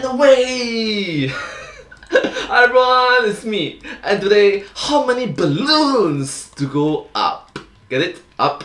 Awayyyy! Hi everyone, it's me. And today, how many balloons to go up? Get it? Up.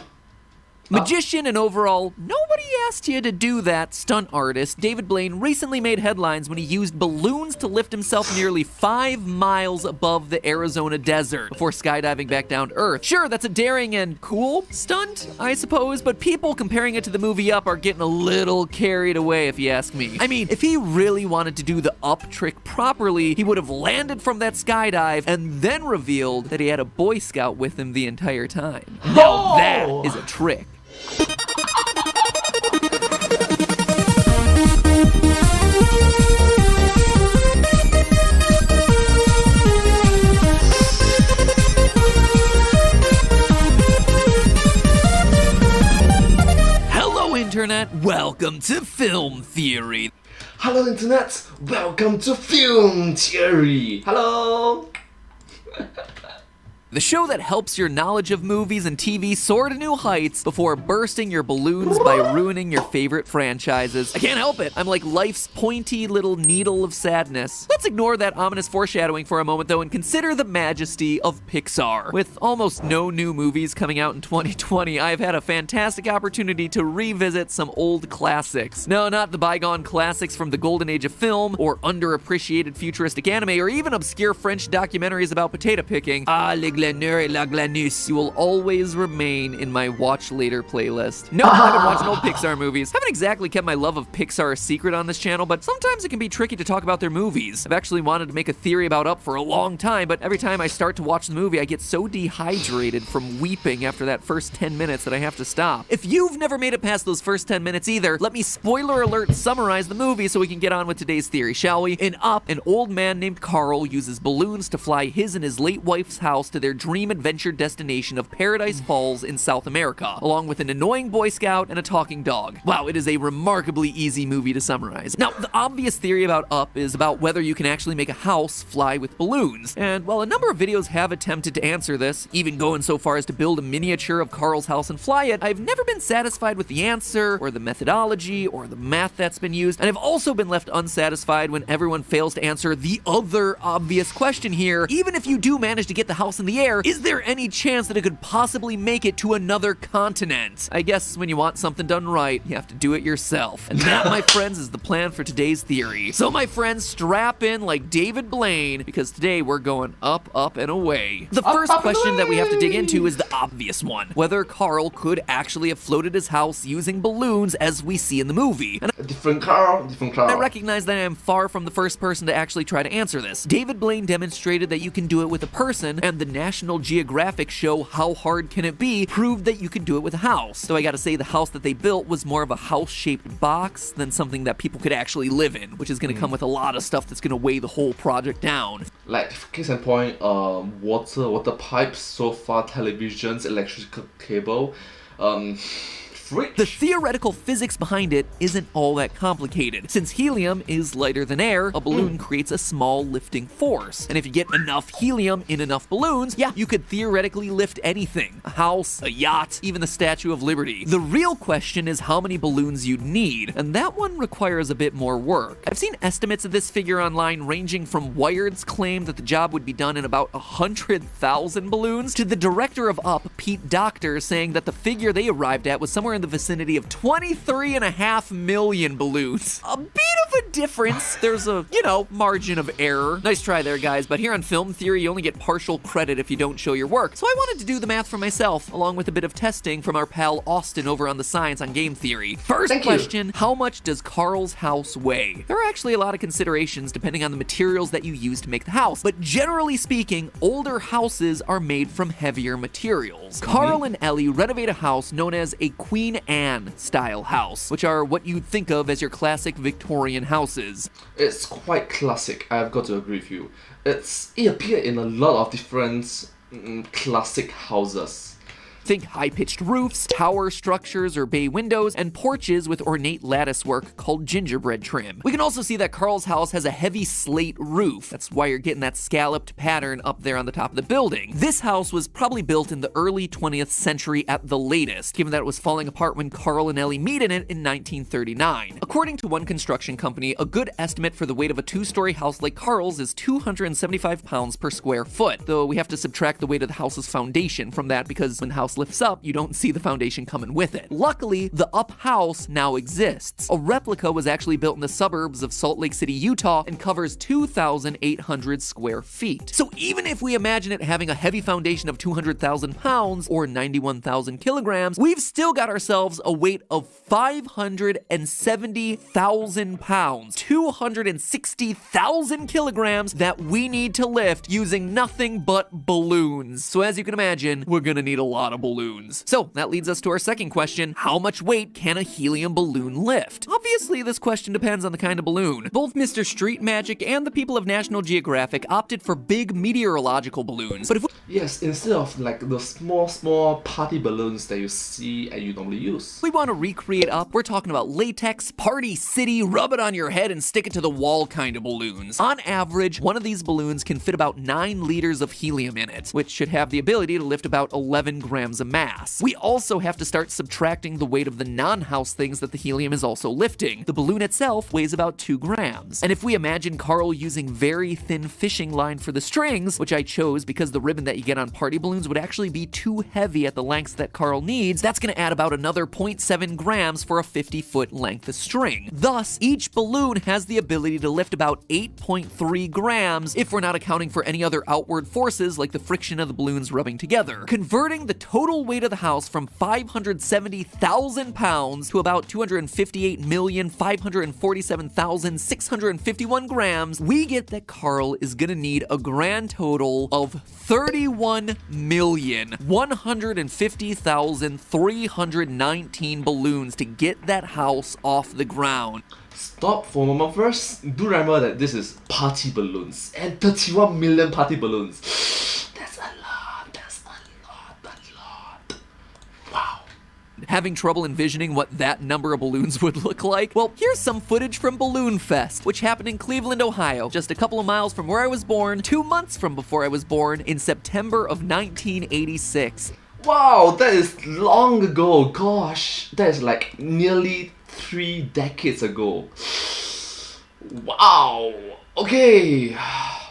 Magician and overall, nobody asked you to do that stunt artist David Blaine recently made headlines when he used balloons to lift himself nearly 5 miles above the Arizona desert before skydiving back down to Earth. Sure, that's a daring and cool stunt, I suppose, but people comparing it to the movie Up are getting a little carried away if you ask me. I mean, if he really wanted to do the Up trick properly, he would have landed from that skydive and then revealed that he had a Boy Scout with him the entire time. Now that is a trick. Hello Internet, welcome to Film Theory. Hello Internet, welcome to Film Theory. Hello. The show that helps your knowledge of movies and TV soar to new heights before bursting your balloons by ruining your favorite franchises. I can't help it. I'm like life's pointy little needle of sadness. Let's ignore that ominous foreshadowing for a moment though and consider the majesty of Pixar. With almost no new movies coming out in 2020, I've had a fantastic opportunity to revisit some old classics. No, not the bygone classics from the golden age of film, or underappreciated futuristic anime, or even obscure French documentaries about potato picking. You will always remain in my watch later playlist. No, I've been watching old Pixar movies. Haven't exactly kept my love of Pixar a secret on this channel, but sometimes it can be tricky to talk about their movies. I've actually wanted to make a theory about Up for a long time, but every time I start to watch the movie, I get so dehydrated from weeping after that first 10 minutes that I have to stop. If you've never made it past those first 10 minutes either, let me spoiler alert summarize the movie so we can get on with today's theory, shall we? In Up, an old man named Carl uses balloons to fly his and his late wife's house to their dream adventure destination of Paradise Falls in South America, along with an annoying Boy Scout and a talking dog. Wow, it is a remarkably easy movie to summarize. Now, the obvious theory about Up is about whether you can actually make a house fly with balloons. And while a number of videos have attempted to answer this, even going so far as to build a miniature of Carl's house and fly it, I've never been satisfied with the answer, or the methodology, or the math that's been used, and I've also been left unsatisfied when everyone fails to answer the other obvious question here. Even if you do manage to get the house in the air, is there any chance that it could possibly make it to another continent? I guess when you want something done right, you have to do it yourself. And that, my friends, is the plan for today's theory. So my friends, strap in like David Blaine, because today we're going up, up, and away. The first question that we have to dig into is the obvious one. Whether Carl could actually have floated his house using balloons as we see in the movie. And Different Carl. I recognize that I am far from the first person to actually try to answer this. David Blaine demonstrated that you can do it with a person, and the National Geographic show How Hard Can It Be proved that you could do it with a house. So I gotta say the house that they built was more of a house-shaped box than something that people could actually live in, which is gonna come with a lot of stuff that's gonna weigh the whole project down. Like, case in point, water pipes, sofa, televisions, electrical cable, fridge. The theoretical physics behind it isn't all that complicated. Since helium is lighter than air, a balloon creates a small lifting force. And if you get enough helium in enough balloons, yeah, you could theoretically lift anything. A house, a yacht, even the Statue of Liberty. The real question is how many balloons you'd need, and that one requires a bit more work. I've seen estimates of this figure online ranging from Wired's claim that the job would be done in about 100,000 balloons to the director of Up, Pete Docter, saying that the figure they arrived at was somewhere in the vicinity of 23.5 million balloons. A bit of a difference. There's a, margin of error. Nice try there, guys, but here on Film Theory, you only get partial credit if you don't show your work. So I wanted to do the math for myself, along with a bit of testing from our pal Austin over on the Science on Game Theory. First question, how much does Carl's house weigh? There are actually a lot of considerations depending on the materials that you use to make the house, but generally speaking, older houses are made from heavier materials. Carl and Ellie renovate a house known as a Queen Anne style house, which are what you'd think of as your classic Victorian houses. It's quite classic, I've got to agree with you. It appeared in a lot of different classic houses. Think high-pitched roofs, tower structures or bay windows, and porches with ornate lattice work called gingerbread trim. We can also see that Carl's house has a heavy slate roof. That's why you're getting that scalloped pattern up there on the top of the building. This house was probably built in the early 20th century at the latest, given that it was falling apart when Carl and Ellie meet in it in 1939. According to one construction company, a good estimate for the weight of a two-story house like Carl's is 275 pounds per square foot, though we have to subtract the weight of the house's foundation from that because when the house lifts up, you don't see the foundation coming with it. Luckily, the up house now exists. A replica was actually built in the suburbs of Salt Lake City, Utah, and covers 2,800 square feet. So even if we imagine it having a heavy foundation of 200,000 pounds or 91,000 kilograms, we've still got ourselves a weight of 570,000 pounds, 260,000 kilograms that we need to lift using nothing but balloons. So as you can imagine, we're gonna need a lot of balloons. So that leads us to our second question: how much weight can a helium balloon lift? Obviously, this question depends on the kind of balloon. Both Mr. Street Magic and the people of National Geographic opted for big meteorological balloons. But if Yes, instead of like the small party balloons that you see and you normally use. we want to recreate up, we're talking about latex, party city, rub it on your head and stick it to the wall kind of balloons. On average, one of these balloons can fit about 9 liters of helium in it, which should have the ability to lift about 11 grams of mass. We also have to start subtracting the weight of the non-house things that the helium is also lifting. The balloon itself weighs about 2 grams. And if we imagine Carl using very thin fishing line for the strings, which I chose because the ribbon that you get on party balloons would actually be too heavy at the lengths that Carl needs, that's gonna add about another 0.7 grams for a 50-foot length of string. Thus, each balloon has the ability to lift about 8.3 grams if we're not accounting for any other outward forces like the friction of the balloons rubbing together. Converting the total weight of the house from 570,000 pounds to about 258,547,651 grams, we get that Carl is gonna need a grand total of 31,150,319 balloons to get that house off the ground. Stop for a moment first. Do remember that this is party balloons and 31 million party balloons. That's a lot. That's a lot. Wow. Having trouble envisioning what that number of balloons would look like? Well, here's some footage from Balloon Fest, which happened in Cleveland, Ohio, just a couple of miles from where I was born, 2 months from before I was born, in September of 1986. Wow, that is long ago. Gosh, that is like nearly 3 decades ago. Wow. Okay.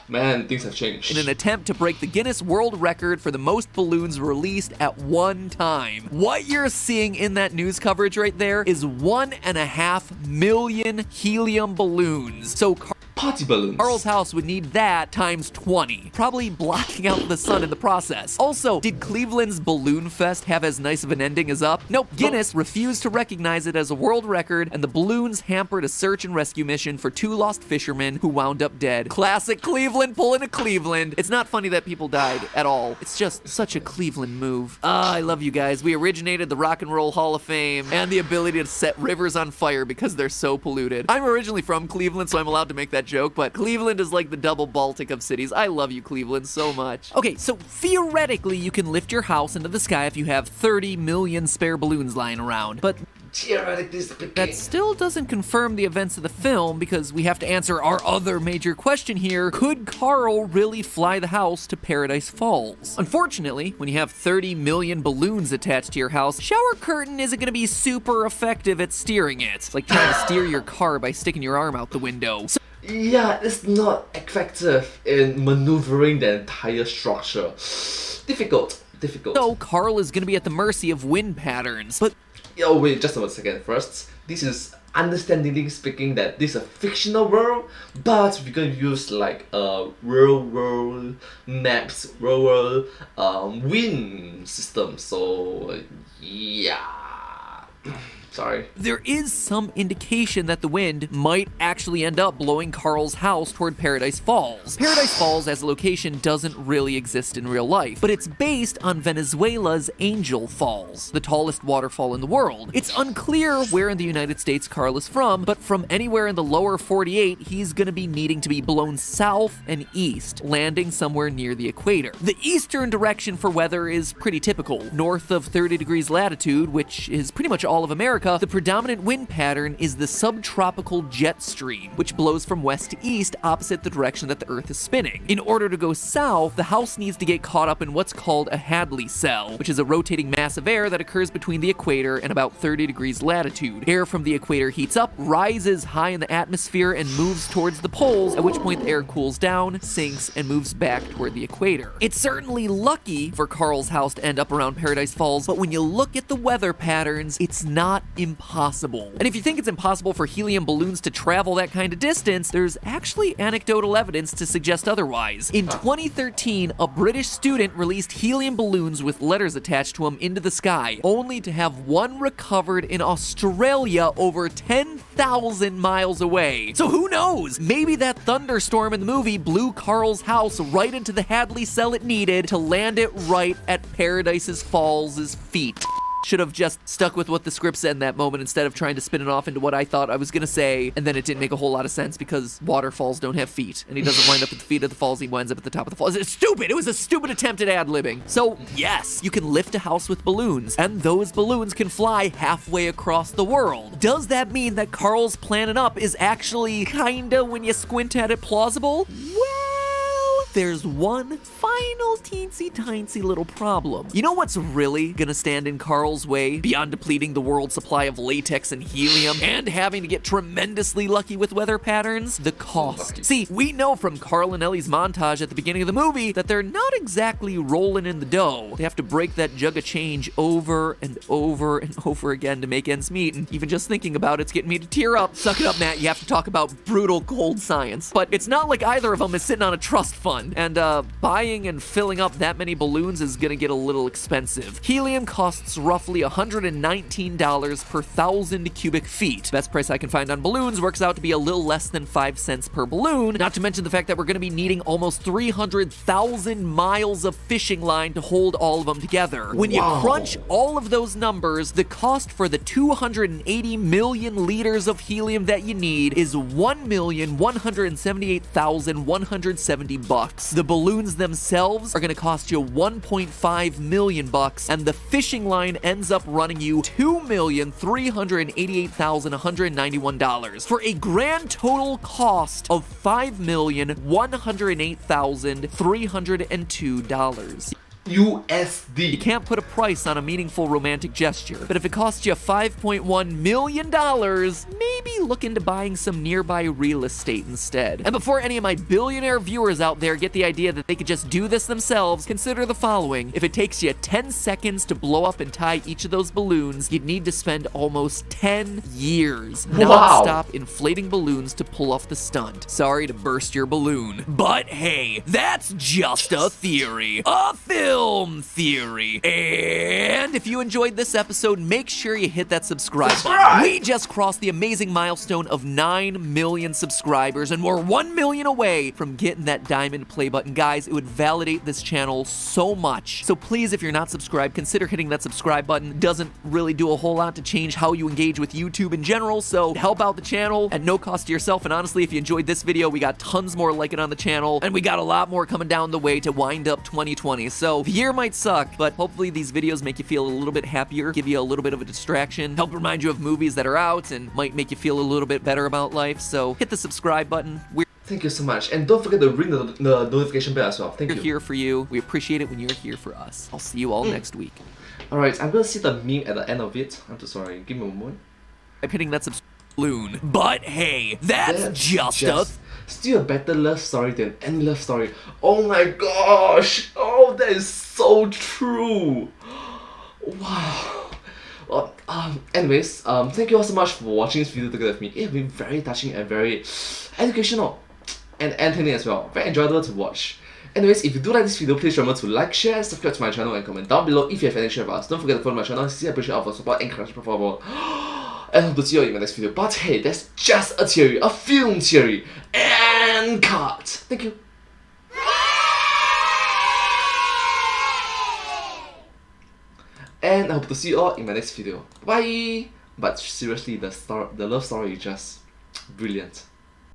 Man, things have changed. In an attempt to break the Guinness World Record for the most balloons released at one time. What you're seeing in that news coverage right there is 1.5 million helium balloons. So Party balloons. Carl's house would need that times 20, probably blocking out the sun in the process. Also, did Cleveland's Balloon Fest have as nice of an ending as Up? Nope. Guinness refused to recognize it as a world record, and the balloons hampered a search and rescue mission for 2 lost fishermen who wound up dead. Classic Cleveland pulling a Cleveland. It's not funny that people died at all. It's just such a Cleveland move. I love you guys. We originated the Rock and Roll Hall of Fame and the ability to set rivers on fire because they're so polluted. I'm originally from Cleveland, so I'm allowed to make that joke, but Cleveland is like the double Baltic of cities. I love you, Cleveland, so much. Okay, so theoretically, you can lift your house into the sky if you have 30 million spare balloons lying around, but theoretically speaking, that still doesn't confirm the events of the film because we have to answer our other major question here. Could Carl really fly the house to Paradise Falls? Unfortunately, when you have 30 million balloons attached to your house, shower curtain isn't gonna be super effective at steering it. It's like trying to steer your car by sticking your arm out the window. yeah, it's not effective in maneuvering the entire structure. Difficult. So Carl is gonna be at the mercy of wind patterns. But oh wait, just a second first. This is understandingly speaking that this is a fictional world, but we're gonna use like real world maps, real world wind system. So yeah. Sorry. There is some indication that the wind might actually end up blowing Carl's house toward Paradise Falls. Paradise Falls as a location doesn't really exist in real life, but it's based on Venezuela's Angel Falls, the tallest waterfall in the world. It's unclear where in the United States Carl is from, but from anywhere in the lower 48, he's gonna be needing to be blown south and east, landing somewhere near the equator. The eastern direction for weather is pretty typical. North of 30 degrees latitude, which is pretty much all of America, the predominant wind pattern is the subtropical jet stream, which blows from west to east opposite the direction that the Earth is spinning. In order to go south, the house needs to get caught up in what's called a Hadley cell, which is a rotating mass of air that occurs between the equator and about 30 degrees latitude. Air from the equator heats up, rises high in the atmosphere, and moves towards the poles, at which point the air cools down, sinks, and moves back toward the equator. It's certainly lucky for Carl's house to end up around Paradise Falls, but when you look at the weather patterns, it's not impossible. And if you think it's impossible for helium balloons to travel that kind of distance, there's actually anecdotal evidence to suggest otherwise. In 2013, a British student released helium balloons with letters attached to them into the sky, only to have one recovered in Australia over 10,000 miles away. So who knows? Maybe that thunderstorm in the movie blew Carl's house right into the Hadley cell it needed to land it right at Paradise Falls' feet. Should have just stuck with what the script said in that moment instead of trying to spin it off into what I thought I was gonna say, and then it didn't make a whole lot of sense because waterfalls don't have feet, and he doesn't wind up at the feet of the falls, he winds up at the top of the falls. It's stupid! It was a stupid attempt at ad-libbing. So, yes, you can lift a house with balloons, and those balloons can fly halfway across the world. Does that mean that Carl's Planet Up is actually kinda, when you squint at it, plausible? Well, there's one final teensy-tiny little problem. You know what's really gonna stand in Carl's way, beyond depleting the world's supply of latex and helium, and having to get tremendously lucky with weather patterns? The cost. See, we know from Carl and Ellie's montage at the beginning of the movie that they're not exactly rolling in the dough. They have to break that jug of change over and over and over again to make ends meet, and even just thinking about it's getting me to tear up. Suck it up, Matt, you have to talk about brutal cold science. But it's not like either of them is sitting on a trust fund, and buying and filling up that many balloons is gonna get a little expensive. Helium costs roughly $119 per 1,000 cubic feet. Best price I can find on balloons works out to be a little less than 5 cents per balloon, not to mention the fact that we're gonna be needing almost 300,000 miles of fishing line to hold all of them together. When you crunch all of those numbers, the cost for the 280 million liters of helium that you need is $1,178,170. The balloons themselves are gonna cost you $1.5 million, and the fishing line ends up running you $2,388,191 for a grand total cost of $5,108,302. USD. You can't put a price on a meaningful romantic gesture, but if it costs you $5.1 million, maybe look into buying some nearby real estate instead. And before any of my billionaire viewers out there get the idea that they could just do this themselves, consider the following. If it takes you 10 seconds to blow up and tie each of those balloons, you'd need to spend almost 10 years non-stop inflating balloons to pull off the stunt. Sorry to burst your balloon, but hey, that's just a theory. A film theory. And if you enjoyed this episode, make sure you hit that subscribe button. We just crossed the amazing milestone of 9 million subscribers, and we're 1 million away from getting that diamond play button. Guys, it would validate this channel so much. So please, if you're not subscribed, consider hitting that subscribe button. It doesn't really do a whole lot to change how you engage with YouTube in general, so help out the channel at no cost to yourself. And honestly, if you enjoyed this video, we got tons more like it on the channel, and we got a lot more coming down the way to wind up 2020. So the year might suck, but hopefully these videos make you feel a little bit happier, give you a little bit of a distraction, help remind you of movies that are out, and might make you feel a little bit better about life. So hit the subscribe button. Thank you so much, and don't forget to ring the notification bell as well. Thank you. We're here for you. We appreciate it when you're here for us. I'll see you all next week. Alright, I'm gonna see the meme at the end of it. I'm so sorry. Give me a moment. I'm hitting that balloon. But hey, that's just still a better love story than any love story. Oh my gosh! Oh, that is so true. Wow. Well, anyways, thank you all so much for watching this video together with me. It's been very touching and very educational and entertaining as well. Very enjoyable to watch. Anyways, if you do like this video, please remember to like, share, subscribe to my channel, and comment down below if you have any share about us. Don't forget to follow my channel. See, I appreciate all for support and encouragement for more. and I hope to see you all in my next video. But hey, that's just a theory, a film theory, and cut. Thank you. And I hope to see you all in my next video. Bye! But seriously, the love story is just brilliant.